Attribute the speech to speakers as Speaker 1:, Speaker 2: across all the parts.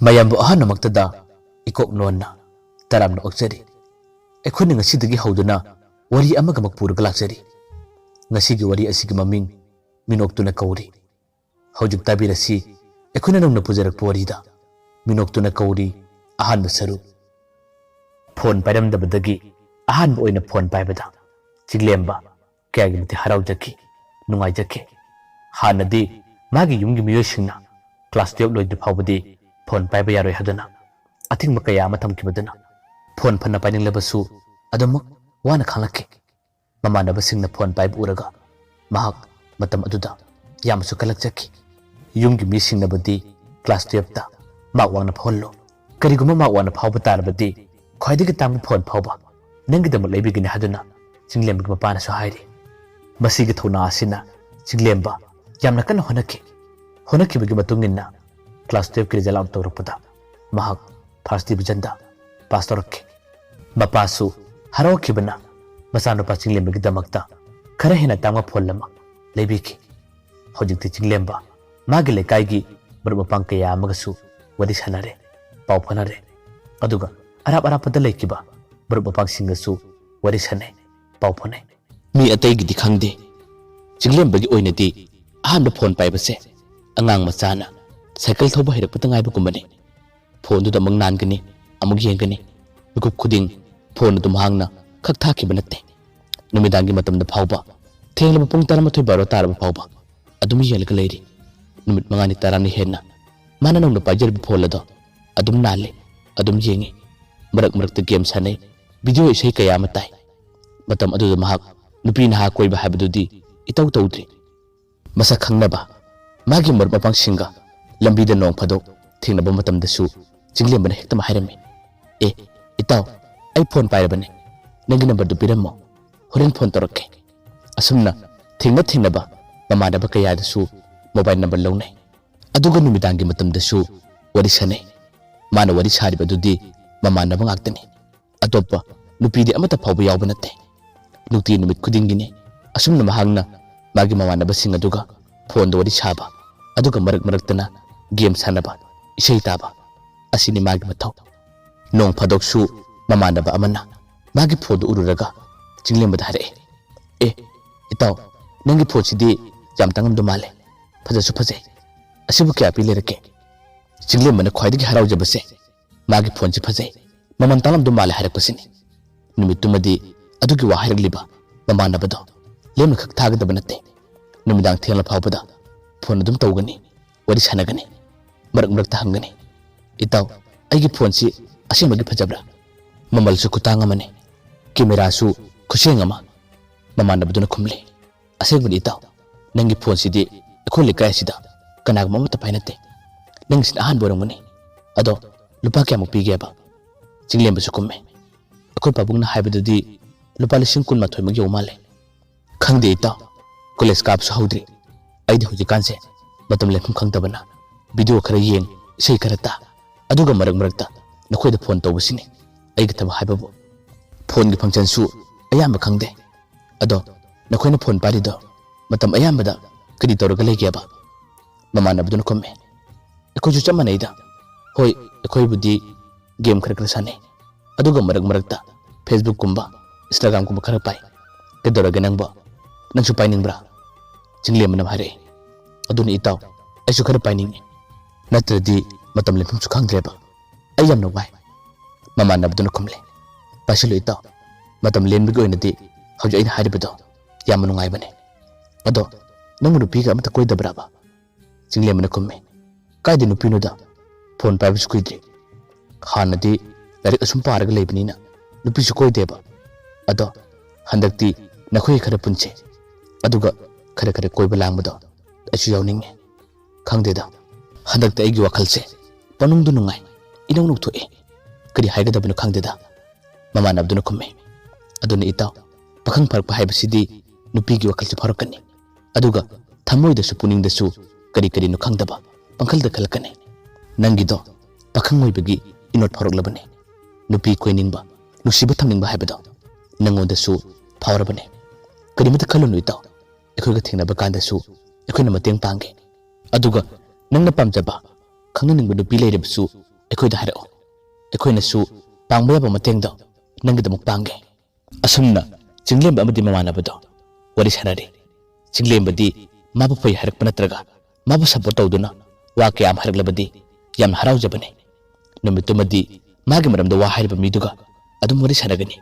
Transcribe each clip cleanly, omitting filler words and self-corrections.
Speaker 1: mayambu ahana maktada ikok nonna taramna oksari ekhoni ngasidagi hauduna wari amaga makpurga laksari ngasigi wari asigi maming minoktuna kauri hojik tabirasi ekhoni nongna pujarak porida minoktuna kauri ahan basaru phone pairam dabadagi ahan oina phone paibada chiglemba kyagi mti harau jaki nungai jaki hanadi magi yumgi miyosingna class 12 loid phawbadi phone paiba yaroi hadana ating makaya matam kibadana phone phanna paining labasu adamak wana khalake mamana basingna phone paib uraga mahak matam aduda yamsu kalak jaki yumgi misingna badi class 12 ta mak wangna phonlo kariguma mak wana phawba tarabadi khoidigi tam phone phawba nangi dam leibigini haduna chinglembi mapana so hairi masigi thona asina chinglemba yamna kan honaki bigi matungina class 12 ki result out tawrapda mahak first division da pass tawrake mapasu haroki bana masano pa chinglembi gi damakta khara hena tama phone lama leibiki hojikti chinglemba magi lekai gi barba pangkaya amagasu wadi sanare pau phanare aduga arab pada lekiba barba pangsingasu wadi sanai pau phanai mi atai gi dikhangde chinglembi gi oinati ahamda phone paibase angang machana cycle thoba hirak patangai bu kumani phone du da mang nan gani amug yengani bikup khuding phone dum hangna khak thaki banate numidangi matamda phawba thenglaba pung 13 12 taraba phawba adum yelga leiri numit mangani tarani henna mana nongda pajer bu phone lado adum nale adum yengi marak ta game sanai video isai kaya matai matam adu mahak nupi na ha koiba habdudi itaw tawdri masa khangnaba magi mor mapang singa lambi da nong phado thingnaba matam da su jinglem bana hekta mahairame itaw ai phone pairabane nangi number du pirammo horen phone torokke asumna thingnaba mama da bakaya da su mobile number lawnai aduga numidangi matam da su wari sanai mana wari sari badudi mama na bangaktani atopa nupi di amata phawba yawba natte nukti numit khudingine asumna mahangna magi mama na basinga duga phone do wari saba aduga marak tana game sanaba isei taba asini magi mathaw nong phadok su mama na ba amana magi phone ururaga chinglem bada hare itaw nangi phone sidi jam tangam do male phajasu phajai asibu kya pi lerake chinglem bana khwaidigi harau jabase magi phone si phajai maman tangam do male hare pasini numitumadi adugi wa hairakliba mama na bado lemna khak thagada banate numidang thengla phawbada phone dum tawgani wari sanagani marak ta hangani itaw aigi phone si asemagi phajabra mamal su kutanga mane camera su khusenga ma mama na baduna khumle asegni itaw nangi phone si di kholi kai sida kana mama ta painate nang sin ahan borangani ado lupa kya muk pige ba jinglem ba su kumme akoi pabung na haibadudi lupa lising kun mathoi mag yomale khangde itaw college kap su haudri aidi hujikanse matam lekhum khangtabana video khara yeng sei karata aduga marak ta nakhoi da phone tawbasini aiga thaba haibabu phone gi function su ayamba khangde ado nakhoi na phone pari do matam ayamba da kadi tawraga lege ba mama na budun komme ekoi ju chamana ida hoi ekoi budi game khara sane aduga marak ta facebook kumba instagram kumba khara pai kedoraga nangba nangsu painingbra jinglem na hare aduni itaw aisu khara paining natradi matam le phum sukhang dreba ayam no wai mama na budun kumle pasilu itaw matam len bi goinati hauju aina haribedo yam nu ngai bane ado nangu nupi ga mata koi dabra ba jinglem na kumme kaidi nupi no da phone pa bi skuidri khanadi larik asum paraga leibnina nupi su koi deba ado handakti nakhoi khara punche aduga khara koi balangmado achu yawning khangdeda handakta aigi wakhalse panung du nungai inong nuk thoe kadi haiga dabno khangdeda mama nabduna kumme aduna itaw pakhang parpa haibasidi nupi gi wakhalse pharakani aduga thamoi da su puning da su kadi no khangdaba pangkhal da khalkani nangi do pakhang moi bagi inot pharok labane nupi koiningba nusiba thamningba haibado nango da su phawrabane kadi mata khalunu itaw ekhoiga thingnaba kanda su ekhoina mateng pangge aduga nangna pamjaba khangna ningba nupi leirabsu ꯑꯩꯈꯣꯏꯗ ꯍꯥꯏꯔꯛꯑꯣ ꯑꯩꯈꯣꯏꯅꯁꯨ ꯄꯥꯡꯕ ꯌꯥꯕ ꯃꯇꯦꯡꯗꯣ ꯅꯪꯒꯤꯗꯃꯛ ꯄꯥꯡꯒꯦ ꯑꯁꯨꯝꯅ ꯆꯤꯡꯂꯦꯝꯕ ꯑꯃꯗꯤ ꯃꯃꯥꯟꯅꯕꯗꯣ ꯋꯥꯔꯤ ꯁꯥꯟꯅꯔꯤ ꯆꯤꯡꯂꯦꯝꯕꯗꯤ ꯃꯥꯕꯨ ꯐꯩ ꯍꯥꯏꯔꯛꯄ ꯅꯠꯇ꯭ꯔꯒ ꯃꯥꯕꯨ ꯁꯄꯣꯔꯠ ꯇꯧꯗꯨꯅ ꯋꯥ ꯀꯌꯥ ꯑꯃ ꯍꯥꯏꯔꯛꯂꯕꯗꯤ ꯌꯥꯝꯅ ꯍꯔꯥꯎꯖꯕꯅꯤ ꯅꯨꯃꯤꯠꯇꯨꯃꯗꯤ ꯃꯥꯒꯤ ꯃꯔꯝꯗ ꯋꯥ ꯍꯥꯏꯔꯤꯕ ꯃꯤꯗꯨꯒ ꯑꯗꯨꯝ ꯋꯥꯔꯤ ꯁꯥꯟꯅꯒꯅꯤ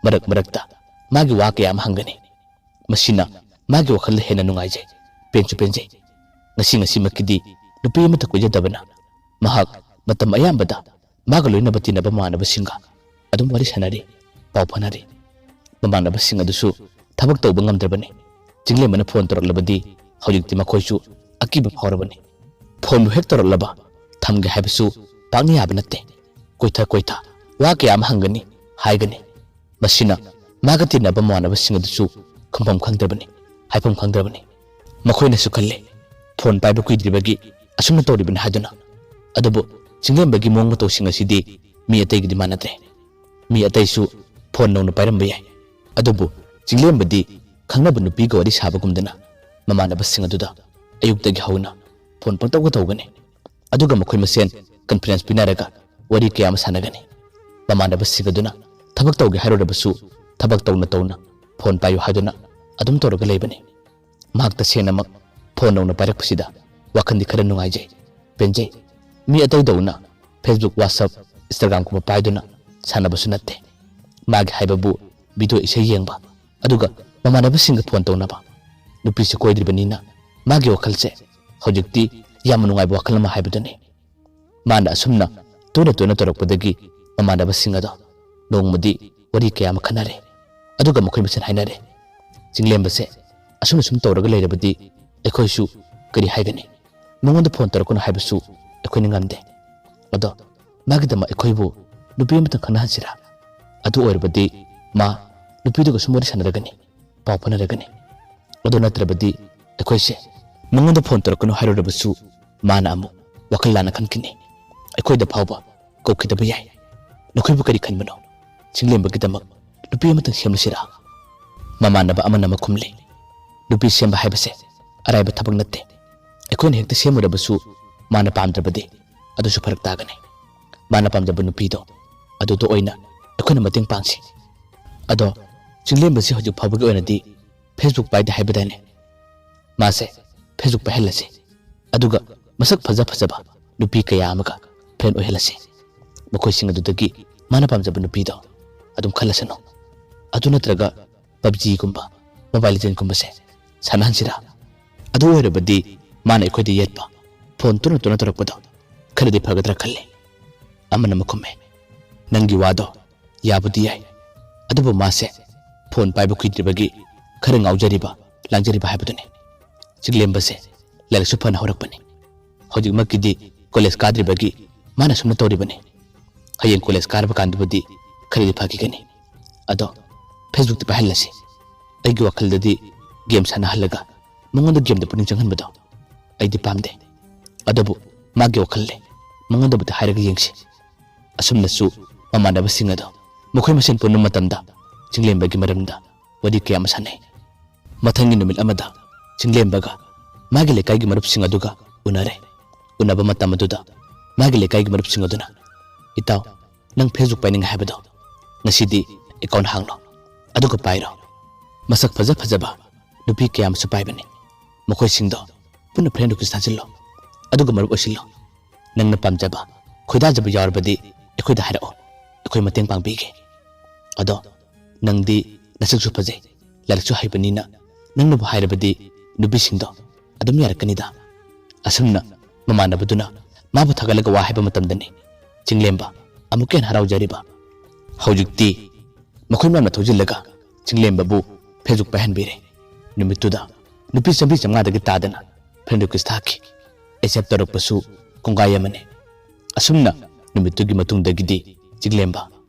Speaker 1: ꯃꯔꯛ ꯃꯔꯛꯇ ꯃꯥꯒꯤ ꯋꯥ ꯀꯌꯥ ꯑꯃ ꯍꯪꯒꯅꯤ ꯃꯁꯤꯅ ꯃꯥꯒꯤ ꯋꯥꯈꯜꯗ ꯍꯦꯟꯅ ꯅꯨꯡꯉꯥꯏꯖꯩ ꯄꯦꯟꯁꯨ ꯄꯦꯟꯖꯩ ꯉꯁꯤꯃꯛꯀꯤꯗꯤ ꯅꯨꯄꯤ ꯑꯃꯠꯇ ꯀꯣꯏꯖꯗꯕꯅ ꯃꯍꯥꯛ ꯃꯇꯝ ꯑꯌꯥꯝꯕꯗ ꯃꯥꯒ ꯂꯣꯏꯅꯕ ꯇꯤꯟꯅꯕ ꯃꯃꯥꯟꯅꯕꯁꯤꯡꯒ ꯑꯗꯨꯝ ꯋꯥꯔꯤ ꯁꯥꯟꯅꯔꯤ ꯄꯥꯎ ꯐꯥꯎꯅꯔꯤ ꯃꯃꯥꯟꯅꯕꯁꯤꯡ ꯑꯗꯨꯁꯨ ꯊꯕꯛ ꯇꯧꯕ ꯉꯝꯗ꯭ꯔꯕꯅꯤ ꯆꯤꯡꯂꯦꯝꯕꯅ ꯐꯣꯟ ꯇꯧꯔꯛꯂꯕꯗꯤ ꯍꯧꯖꯤꯛꯇꯤ ꯃꯈꯣꯏꯁꯨ ꯑꯀꯤꯕ ꯐꯥꯎꯔꯕꯅꯤ ꯐꯣꯟꯕꯨ ꯍꯦꯛ ꯇꯧꯔꯛꯂꯕ ꯊꯝꯒꯦ ꯍꯥꯏꯕꯁꯨ ꯄꯥꯛꯅ ꯌꯥꯕ ꯅꯠꯇꯦ ꯀꯣꯏꯊ ꯋꯥ ꯀꯌꯥ ꯑꯃ ꯍꯪꯒꯅꯤ ꯍꯥꯏꯒꯅꯤ ꯃꯁꯤꯅ ꯃꯥꯒ ꯇꯤꯟꯅꯕ ꯃꯃꯥꯟꯅꯕꯁꯤꯡ ꯑꯗꯨꯁꯨ ꯈꯨꯝꯐꯝ ꯈꯪꯗ꯭ꯔꯕꯅꯤ ꯍꯥꯏꯐꯝ ꯈꯪꯗ꯭ꯔꯕꯅꯤ ꯃꯈꯣꯏꯅꯁꯨ ꯈꯜꯂꯤ ꯐꯣꯟ ꯄꯥꯏꯕ ꯀꯨꯏꯗ꯭ꯔꯤꯕꯒꯤ ꯑꯁꯨꯝꯅ ꯇꯧꯔꯤꯕꯅꯤ ꯍꯥꯏꯗꯨꯅ ꯑꯗꯨꯕꯨ ꯆꯤꯡꯂꯦꯝꯕꯒꯤ ꯃꯑꯣꯡ ꯃꯇꯧꯁꯤꯡ ꯑꯁꯤꯗꯤ ꯃꯤ ꯑꯇꯩꯒꯤꯗꯤ ꯃꯥꯟꯅꯗ꯭ꯔꯦ ꯃꯤ ꯑꯇꯩꯁꯨ ꯐꯣꯟ ꯅꯧꯅ ꯄꯥꯏꯔꯝꯕ ꯌꯥꯏ ꯑꯗꯨꯕꯨ ꯆꯤꯡꯂꯦꯝꯕꯗꯤ ꯈꯪꯅꯕ ꯅꯨꯄꯤꯒ ꯋꯥꯔꯤ ꯁꯥꯕꯒꯨꯝꯗꯅ ꯃꯃꯥꯟꯅꯕꯁꯤꯡ ꯑꯗꯨꯗ ꯑꯌꯨꯛꯇꯒꯤ ꯍꯧꯅ ꯐꯣꯟ ꯄꯪꯇꯧꯒ ꯇꯧꯒꯅꯤ ꯑꯗꯨꯒ ꯃꯈꯣꯏ ꯃꯁꯦꯟ ꯀꯟꯐꯔꯦꯟꯁ ꯄꯤꯅꯔꯒ ꯋꯥꯔꯤ ꯀꯌꯥ ꯑꯃ ꯁꯥꯟꯅꯒꯅꯤ ꯃꯃꯥꯟꯅꯕꯁꯤꯡ ꯑꯗꯨꯅ ꯊꯕꯛ ꯇꯧꯒꯦ ꯍꯥꯏꯔꯨꯔꯕꯁꯨ ꯊꯕꯛ ꯇꯧꯅ ꯐꯣꯟ ꯄꯥꯏꯌꯨ ꯍꯥꯏꯗꯨꯅ ꯑꯗꯨꯝ ꯇꯧꯔꯒ ꯂꯩꯕꯅꯤ ꯃꯍꯥꯛ ꯇꯁꯦꯡꯅꯃꯛ ꯐꯣꯟ ꯅꯧꯅ ꯄꯥꯏꯔꯛꯄꯁꯤꯗ ꯋꯥꯈꯜꯗꯤ ꯈꯔ ꯅꯨꯡꯉꯥꯏꯖꯩ ꯄꯦꯟꯖꯩ ꯃꯤ ꯑꯇꯩꯗꯧꯅ ꯐꯦꯁꯕꯨꯛ ꯋꯥꯆꯞ ꯏꯟꯁꯇꯥꯒ꯭ꯔꯥꯝꯒꯨꯝꯕ ꯄꯥꯏꯗꯨꯅ ꯁꯥꯟꯅꯕꯁꯨ ꯅꯠꯇꯦ ꯃꯥꯒꯤ ꯍꯥꯏꯕꯕꯨ ꯚꯤꯗꯤꯑꯣ ꯏꯁꯩ ꯌꯦꯡꯕ ꯑꯗꯨꯒ ꯃꯃꯥꯟꯅꯕꯁꯤꯡꯒ ꯐꯣꯟ ꯇꯧꯅꯕ ꯅꯨꯄꯤꯁꯨ ꯀꯣꯏꯗ꯭ꯔꯤꯕꯅꯤꯅ ꯃꯥꯒꯤ ꯋꯥꯈꯜꯁꯦ ꯍꯧꯖꯤꯛꯇꯤ ꯌꯥꯝꯅ ꯅꯨꯡꯉꯥꯏꯕ ꯋꯥꯈꯜ ꯑꯃ ꯍꯥꯏꯕꯗꯨꯅꯤ ꯃꯥꯅ ꯑꯁꯨꯝꯅ ꯇꯣꯏꯅ ꯇꯧꯔꯛꯄꯗꯒꯤ ꯃꯃꯥꯟꯅꯕꯁꯤꯡ ꯑꯗꯣ ꯅꯣꯡꯃꯗꯤ ꯋꯥꯔꯤ ꯀꯌꯥ ꯑꯃ ꯈꯟꯅꯔꯦ ꯑꯗꯨꯒ ꯃꯈꯣꯏ ꯃꯁꯦꯟ ꯍꯥꯏꯅꯔꯦ ꯆꯤꯡꯂꯦꯝꯕꯁꯦ ꯑꯁꯨꯝ ꯇꯧꯔꯒ ꯂꯩꯔꯕꯗꯤ ꯑꯩꯈꯣꯏꯁꯨ ꯀꯔꯤ ꯍꯥꯏꯒꯅꯤ ꯃꯉꯣꯟꯗ ꯐꯣꯟ ꯇꯧꯔꯛꯀꯅꯨ ꯍꯥꯏꯕꯁꯨ ꯑꯩꯈꯣꯏꯅ ꯉꯝꯗꯦ ꯑꯗꯣ ꯃꯥꯒꯤꯗꯃꯛ ꯑꯩꯈꯣꯏꯕꯨ ꯅꯨꯄꯤ ꯑꯃꯇ ꯈꯪꯅꯍꯟꯁꯤꯔꯥ ꯑꯗꯨ ꯑꯣꯏꯔꯕꯗꯤ ꯃꯥ ꯅꯨꯄꯤꯗꯨꯒ ꯁꯨꯝ ꯋꯥꯔꯤ ꯁꯥꯟꯅꯔꯒꯅꯤ ꯄꯥꯎ ꯐꯥꯎꯅꯔꯒꯅꯤ ꯑꯗꯨ ꯅꯠꯇ꯭ꯔꯕꯗꯤ ꯑꯩꯈꯣꯏꯁꯦ ꯃꯉꯣꯟꯗ ꯐꯣꯟ ꯇꯧꯔꯛꯀꯅꯨ ꯍꯥꯏꯔꯨꯔꯕꯁꯨ ꯃꯥꯅ ꯑꯃꯨꯛ ꯋꯥꯈꯜ ꯂꯥꯟꯅ ꯈꯟꯈꯤꯅꯤ ꯑꯩꯈꯣꯏꯗ ꯐꯥꯎꯕ ꯀꯧꯈꯤꯗꯕ ꯌꯥꯏ ꯅꯈꯣꯏꯕꯨ ꯀꯔꯤ ꯈꯟꯕꯅꯣ ꯆꯤꯡꯂꯦꯝꯕꯒꯤꯗꯃꯛ ꯅꯨꯄꯤ ꯑꯃꯇꯪ ꯁꯦꯝꯂꯁꯤꯔꯥ ꯃꯃꯥꯟꯅꯕ ꯑꯃꯅ ꯑꯃ ꯈꯨꯝꯂꯤ ꯅꯨꯄꯤ ꯁꯦꯝꯕ ꯍꯥꯏꯕꯁꯦ ꯑꯔꯥꯏꯕ ꯊꯕꯛ ꯅꯠꯇꯦ ꯑꯩꯈꯣꯏꯅ ꯍꯦꯛꯇ ꯁꯦꯝꯃꯨꯔꯕꯁꯨ ꯃꯥꯅ ꯄꯥꯝꯗ꯭ꯔꯕꯗꯤ ꯑꯗꯨꯁꯨ ꯐꯔꯛ ꯇꯥꯒꯅꯤ ꯃꯥꯅ ꯄꯥꯝꯖꯕ ꯅꯨꯄꯤꯗꯣ ꯑꯗꯨꯗꯣ ꯑꯣꯏꯅ ꯑꯩꯈꯣꯏꯅ ꯃꯇꯦꯡ ꯄꯥꯡꯁꯤ ꯑꯗꯣ ꯆꯤꯡꯂꯦꯝꯕꯁꯤ ꯍꯧꯖꯤꯛ ꯐꯥꯎꯕꯒꯤ ꯑꯣꯏꯅꯗꯤ ꯐꯦꯁꯕꯨꯛ ꯄꯥꯏꯗꯦ ꯍꯥꯏꯕꯗꯥꯏꯅꯦ ꯃꯥꯁꯦ ꯐꯦꯁꯕꯨꯛ ꯄꯥꯏꯍꯜꯂꯁꯤ ꯑꯗꯨꯒ ꯃꯁꯛ ꯐꯖꯕ ꯅꯨꯄꯤ ꯀꯌꯥ ꯑꯃꯒ ꯐ꯭ꯔꯦꯟ ꯑꯣꯏꯍꯜꯂꯁꯤ ꯃꯈꯣꯏꯁꯤꯡ ꯑꯗꯨꯗꯒꯤ ꯃꯥꯅ ꯄꯥꯝꯖꯕ ꯅꯨꯄꯤꯗꯣ ꯑꯗꯨꯝ ꯈꯜꯂꯁꯅꯨ ꯑꯗꯨ ꯅꯠꯇ꯭ꯔꯒ PUBGꯒꯨꯝꯕ ꯃꯣꯕꯥꯏꯜ ꯂꯤꯖꯦꯟꯒꯨꯝꯕꯁꯦ ꯁꯥꯟꯅꯍꯟꯁꯤꯔꯥ ꯑꯗꯨ ꯑꯣꯏꯔꯕꯗꯤ ꯃꯥꯅ ꯑꯩꯈꯣꯏꯗ ꯌꯦꯠꯄ ꯐꯣꯟ ꯇꯣꯏꯅ ꯇꯧꯔꯛꯄꯗꯣ ꯈꯔꯗꯤ ꯐꯒꯗ꯭ꯔꯥ ꯈꯜꯂꯤ ꯑꯃꯅ ꯃꯈꯨꯝꯃꯦ ꯅꯪꯒꯤ ꯋꯥꯗꯣ ꯌꯥꯕꯨꯗꯤ ꯌꯥꯏ ꯑꯗꯨꯕꯨ ꯃꯥꯁꯦ ꯐꯣꯟ ꯄꯥꯏꯕ ꯀꯨꯏꯗ꯭ꯔꯤꯕꯒꯤ ꯈꯔ ꯉꯥꯎꯖꯔꯤꯕ ꯂꯥꯡꯖꯔꯤꯕ ꯍꯥꯏꯕꯗꯨꯅꯤ ꯆꯤꯡꯂꯦꯝꯕꯁꯦ ꯂꯥꯏꯔꯤꯛꯁꯨ ꯐꯅ ꯍꯧꯔꯛꯄꯅꯤ ꯍꯧꯖꯤꯛꯃꯛꯀꯤꯗꯤ ꯀꯣꯂꯦꯖ ꯀꯥꯗ꯭ꯔꯤꯕꯒꯤ ꯃꯥꯅ ꯁꯨꯝꯅ ꯇꯧꯔꯤꯕꯅꯤ ꯍꯌꯦꯡ ꯀꯣꯂꯦꯖ ꯀꯥꯔꯕ ꯀꯥꯟꯗꯕꯨꯗꯤ ꯈꯔꯗꯤ ꯐꯈꯤꯒꯅꯤ ꯑꯗꯣ ꯐꯦꯁꯕꯨꯛꯇ ꯄꯥꯏꯍꯜꯂꯁꯤ ꯑꯩꯒꯤ ꯋꯥꯈꯜꯗꯗꯤ ꯒꯦꯝ ꯁꯥꯟꯅꯍꯜꯂꯒ ꯃꯉꯣꯟꯗ ꯒꯦꯝꯗ ꯄꯨꯛꯅꯤꯡ ꯆꯪꯍꯟꯕꯗꯣ ꯑꯩꯗꯤ ꯄꯥꯝꯗꯦ ꯑꯗꯨꯕꯨ ꯃꯥꯒꯤ ꯋꯥꯈꯜꯂꯦ ꯃꯉꯣꯟꯗꯕꯨꯗꯤ ꯍꯥꯏꯔꯒ ꯌꯦꯡꯁꯤ ꯑꯁꯨꯝꯅꯁꯨ ꯃꯃꯥꯟꯅꯕꯁꯤꯡ ꯑꯗꯣ ꯃꯈꯣꯏ ꯃꯁꯦꯟ ꯄꯨꯟꯕ ꯃꯇꯝꯗ ꯆꯤꯡꯂꯦꯝꯕꯒꯤ ꯃꯔꯝꯗ ꯋꯥꯔꯤ ꯀꯌꯥ ꯑꯃ ꯁꯥꯟꯅꯩ ꯃꯊꯪꯒꯤ ꯅꯨꯃꯤꯠ ꯑꯃꯗ ꯆꯤꯡꯂꯦꯝꯕꯒ ꯃꯥꯒꯤ ꯂꯩꯀꯥꯏꯒꯤ ꯃꯔꯨꯞꯁꯤꯡ ꯑꯗꯨꯒ ꯎꯅꯔꯦ ꯎꯅꯕ ꯃꯇꯝ ꯑꯗꯨꯗ ꯃꯥꯒꯤ ꯂꯩꯀꯥꯏꯒꯤ ꯃꯔꯨꯞꯁꯤꯡ ꯑꯗꯨꯅ ꯏꯇꯥꯎ ꯅꯪ ꯐꯦꯁꯕꯨꯛ ꯄꯥꯏꯅꯤꯡꯉꯦ ꯍꯥꯏꯕꯗꯣ ꯉꯁꯤꯗꯤ ꯑꯦꯀꯥꯎꯟꯠ ꯍꯥꯡꯂꯣ ꯑꯗꯨꯒ ꯄꯥꯏꯔꯣ ꯃꯁꯛ ꯐꯖꯕ ꯅꯨꯄꯤ ꯀꯌꯥ ꯑꯃꯁꯨ ꯄꯥꯏꯕꯅꯤ ꯃꯈꯣꯏꯁꯤꯡꯗꯣ ꯄꯨꯟꯅ ꯐ꯭ꯔꯦꯟ ꯔꯤꯀ꯭ꯋꯦꯁꯠ ꯊꯥꯖꯤꯜꯂꯣ ꯑꯗꯨꯒ ꯃꯔꯨꯞ ꯑꯣꯏꯁꯤꯜꯂꯣ ꯅꯪꯅ ꯄꯥꯝꯖꯕ ꯈꯣꯏꯗꯥꯖꯕ ꯌꯥꯎꯔꯕꯗꯤ ꯑꯩꯈꯣꯏꯗ ꯍꯥꯏꯔꯛꯑꯣ ꯑꯩꯈꯣꯏ ꯃꯇꯦꯡ ꯄꯥꯡꯕꯤꯒꯦ ꯑꯗꯣ ꯅꯪꯗꯤ ꯅꯁꯛꯁꯨ ꯐꯖꯩ ꯂꯥꯏꯔꯤꯛꯁꯨ ꯍꯩꯕꯅꯤꯅ ꯅꯪꯅꯕꯨ ꯍꯥꯏꯔꯕꯗꯤ ꯅꯨꯄꯤꯁꯤꯡꯗꯣ ꯑꯗꯨꯝ ꯌꯥꯔꯛꯀꯅꯤꯗ ꯑꯁꯨꯝꯅ ꯃꯃꯥꯟꯅꯕꯗꯨꯅ ꯃꯥꯕꯨ ꯊꯥꯒꯠꯂꯒ ꯋꯥ ꯍꯥꯏꯕ ꯃꯇꯝꯗꯅꯤ ꯆꯤꯡꯂꯦꯝꯕ ꯑꯃꯨꯛꯀ ꯍꯦꯟꯅ ꯍꯔꯥꯎꯖꯔꯤꯕ ꯍꯧꯖꯤꯛꯇꯤ ꯃꯈꯣꯏ ꯃꯌꯥꯝꯅ ꯊꯧꯖꯤꯜꯂꯒ ꯆꯤꯡꯂꯦꯝꯕꯕꯨ ꯐꯦꯁꯕꯨꯛ ꯄꯥꯏꯍꯟꯕꯤꯔꯦ ꯅꯨꯃꯤꯠꯇꯨꯗ ꯅꯨꯄꯤ 100-500ꯗꯒꯤ ꯇꯥꯗꯅ ꯐ꯭ꯔꯦꯟ ꯔꯤꯀ꯭ꯋꯦꯁꯠ ꯊꯥꯈꯤ ꯑꯦꯛꯁꯦꯞ ꯇꯧꯔꯛꯄꯁꯨ ꯀꯣꯡꯒꯥꯏ ꯑꯃꯅꯤ ꯑꯁꯨꯝꯅ ꯅꯨꯃꯤꯠꯇꯨꯒꯤ ꯃꯇꯨꯡꯗꯒꯤꯗꯤ ꯆꯤꯡꯂꯦꯝꯕ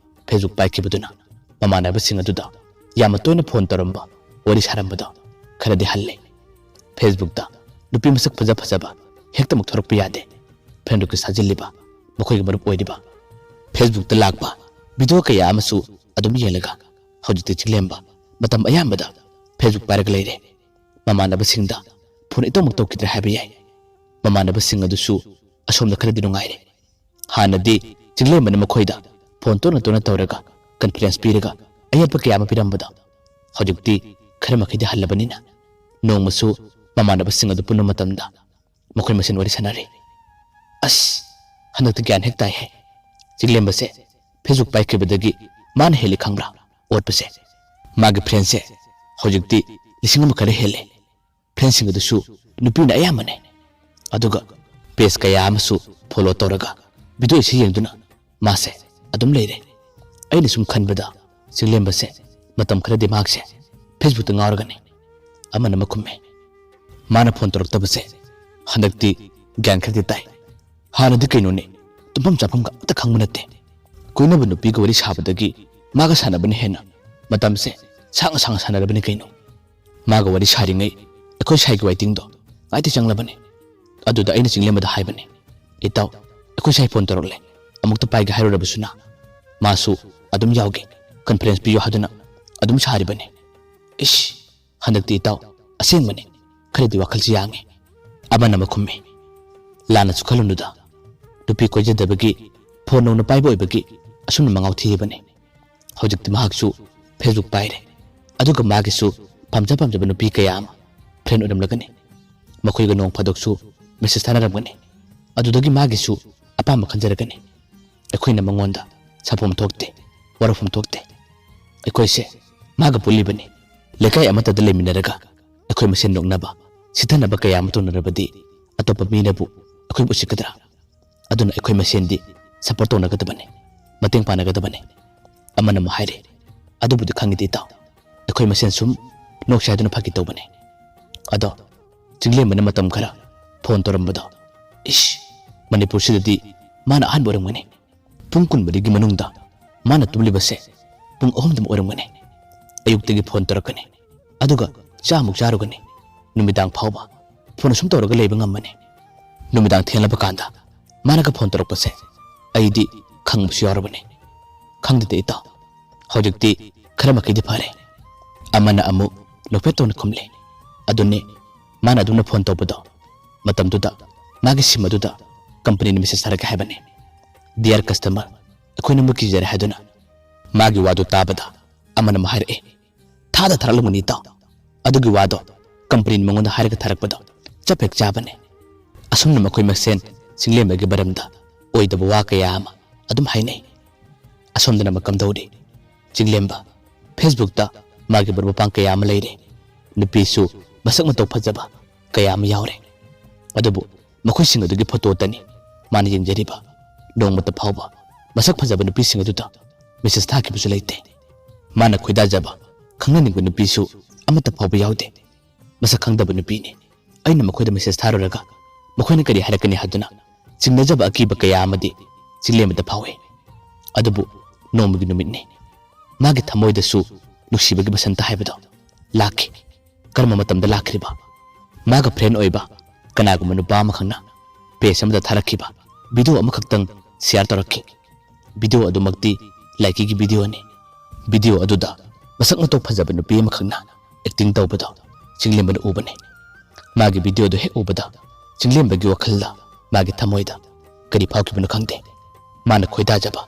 Speaker 1: ꯐꯦꯁꯕꯨꯛ ꯄꯥꯏꯈꯤꯕꯗꯨꯅ ꯃꯃꯥꯟꯅꯕꯁꯤꯡ ꯑꯗꯨꯗ ꯌꯥꯝꯅ ꯇꯣꯏꯅ ꯐꯣꯟ ꯇꯧꯔꯝꯕ ꯋꯥꯔꯤ ꯁꯥꯔꯝꯕꯗꯣ ꯈꯔꯗꯤ ꯍꯜꯂꯦ ꯐꯦꯁꯕꯨꯛꯇ ꯅꯨꯄꯤ ꯃꯁꯛ ꯐꯖꯕ ꯍꯦꯛꯇꯃꯛ ꯊꯣꯔꯛꯄ ꯌꯥꯗꯦ ꯐ꯭ꯔꯦꯟ ꯔꯤꯀ꯭ꯋꯦꯁꯠ ꯊꯥꯖꯤꯜꯂꯤꯕ ꯃꯈꯣꯏꯒꯤ ꯃꯔꯨꯞ ꯑꯣꯏꯔꯤꯕ ꯐꯦꯁꯕꯨꯛꯇ ꯂꯥꯛꯄ ꯚꯤꯗꯤꯑꯣ ꯀꯌꯥ ꯑꯃꯁꯨ ꯑꯗꯨꯝ ꯌꯦꯡꯂꯒ ꯍꯧꯖꯤꯛꯇꯤ ꯆꯤꯡꯂꯦꯝꯕ ꯃꯇꯝ ꯑꯌꯥꯝꯕꯗ ꯐꯦꯁꯕꯨꯛ ꯄꯥꯏꯔꯒ ꯂꯩꯔꯦ ꯃꯃꯥꯟꯅꯕꯁꯤꯡꯗ ꯐꯣꯟ ꯏꯇꯧꯃꯛ ꯇꯧꯈꯤꯗ꯭ꯔꯦ ꯍꯥꯏꯕ ꯌꯥꯏ ꯃꯃꯥꯟꯅꯕꯁꯤꯡ ꯑꯗꯨꯁꯨ ꯑꯁꯣꯝꯗ ꯈꯔꯗꯤ ꯅꯨꯡꯉꯥꯏꯔꯦ हानदी चिंगलेम्बन मखोइदा फोन तोना तौरगा कॉन्फिडेंस पीरगा अयप कया पिरंबदा हौजुक्ति खर मखैदि हल्लबनिना नोंमसु ममानबसिंग अदु पुनु मतमदा मखोइ मसेन वरि सनारे अस हनक ज्ञान हेक ताइ है चिंगलेम्बसे फेसबुक पाइखिबदगी मान हेली खंगब्रा ओटपसे मागे फ्रेंड से हौजुक्ति लिसिंग अम खरे हेले फ्रेंडसिंग अदुसु नुपिना अयामने अदुगा पेज कया अमसु फॉलो तौरगा वीडियो से येंदुना मासे अदुम लेरे अइने सुम खनबदा चिंगलेम्बसे मतम खरे दिमाग से Facebook ngauragane amana makumme mana phone toroktabase handakti gyang khadi tai hana di kaino ne tumpam chapam ga ta khangmunate koina banu pi gori sabadagi maga sanabani hena matam se sang sang sanarabani kaino maga wari saringai ekoi sai gi waiting do aiti changlabane aduda aina Chinglemba haibane itaw ekoi sai phone torokle amukta pai ga hairorabusuna masu adum yauge conference pi yo haduna adum saribane ish handakti itaw aseng mane khari wakhal si yange abana makumme lana chukhalunuda dupi ko jedabagi phone no pai boy bagi asun mangau thi bane hojikti mahaksu Facebook paire aduga magisu pamja nupi kayam friend odam lagane makoi ga nong phadoksu message thanaragane adudagi magisu apa makhanjaragane ekhoina mangonda sapom thokte warafum thokte ekoi se maga pulibane lekai amata dale minaraga ekoi masen noknaba sithanaba kaya amato narabadi atopa minabu ekoi busikadra aduna ekoi masendi support onagadabane mateng panagadabane amana mahaire adubudi khangidi taw ekoi masen sum noksaiduna phaki tawbane ado Chinglemba matam khara phone torambado ish manipur sidadi mana ahan boramane pung kun bari gi manungda mana tumlibase pung ohum dum oramane ayuktagi phone torakane aduga chamuk charugane numidang phawba phone sum toraga leiba ngamane numidang thelaba kanda mana ka phone torakpase aidi khangbusu yarabane khangdite ita hojikti khara makidi phare amana amu nopetona khumle adune mana aduna phone tawbado matam duda magi simaduda company ni message saraka habane dear customer akoina muki jare haduna magi wadu tabada amana mahare thada tharalumuni ta adugi wado company mangonda harika tharakpado chapek chabane asumna makoi masen Chinglemba gi baramda oidaba wa kaya ama adum hainai asomdana makam dawde Chinglemba Facebook ta magi barba pang kaya ama leire nupisu masak matau phajaba kaya ama yaure adubu makoi sing adugi photo tani mani yengjariba dongmata phawba masak phajaba nupi sing aduta message thaki busu leite mana khoida jaba khangani gu nupisu amata phawba yaude masak khangdaba nupi ni aina makhoida message tharoraga makhoina kari harakani haduna singnajaba akiba kaya amadi Chinglemba phawe adubu nomugi numitni magi thamoida su nuksibagi basanta haibado lakhi karma matamda lakhriba maga friend oiba kanagu manupa makhangna page amada tharakhiba video amakhakhtang share tarakhi video adumakti like gi video ne video aduda masak matok phajaba nupi amakhangna acting tawbado Chinglemba ubane magi video do he ubada Chinglemba gi wakhalda magi thamoida kari phawkibanu khangde mana khoida jaba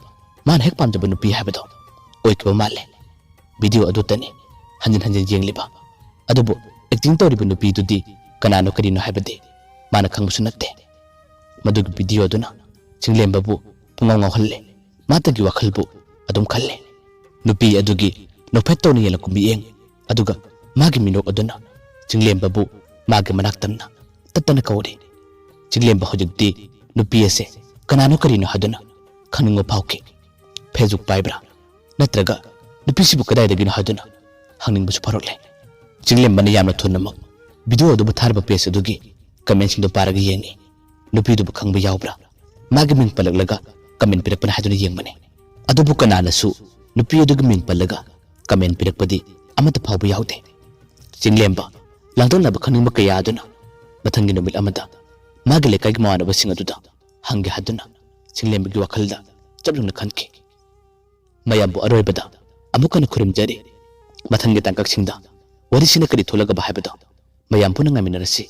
Speaker 1: mana hek pamjaba nupi habado oikba male video adutani hanjin yengliba adubu acting tawriba nupi dudi kanano karino habade mana khangbusu natte madugi video aduna Chinglemba bu pungaw halle matagi wakhalbu adum khalle nupi adugi nophetoni yela kumbieng aduga magi minok aduna Chinglemba bu magi manaktamna tatana kawde Chinglemba hojukti nupi ase kanano karino haduna khaningo phawki Facebook paibra natraga nupi sibu kadai dagino haduna hangningbus pharole Chinglemba na yamna thunnamak video adubu tharba page adugi comment sing do paraga yengi nupi du khangba yawbra magi ming palaglaga comment pirakpana haduna yengmane adubu kanana su nupi adugi ming palaga comment pirakpadi amata phawba yawde Chinglemba langdon ba khaningba kaya aduna mathangi numit amada magi lekai gi mawana basing aduda hangi haduna Chinglemba gi wakhalda chablungna khanki mayambu aroibada amukana khurimjari mathangi tangkak singda warisina kari tholaga ba habada mayam puna ngaminarasi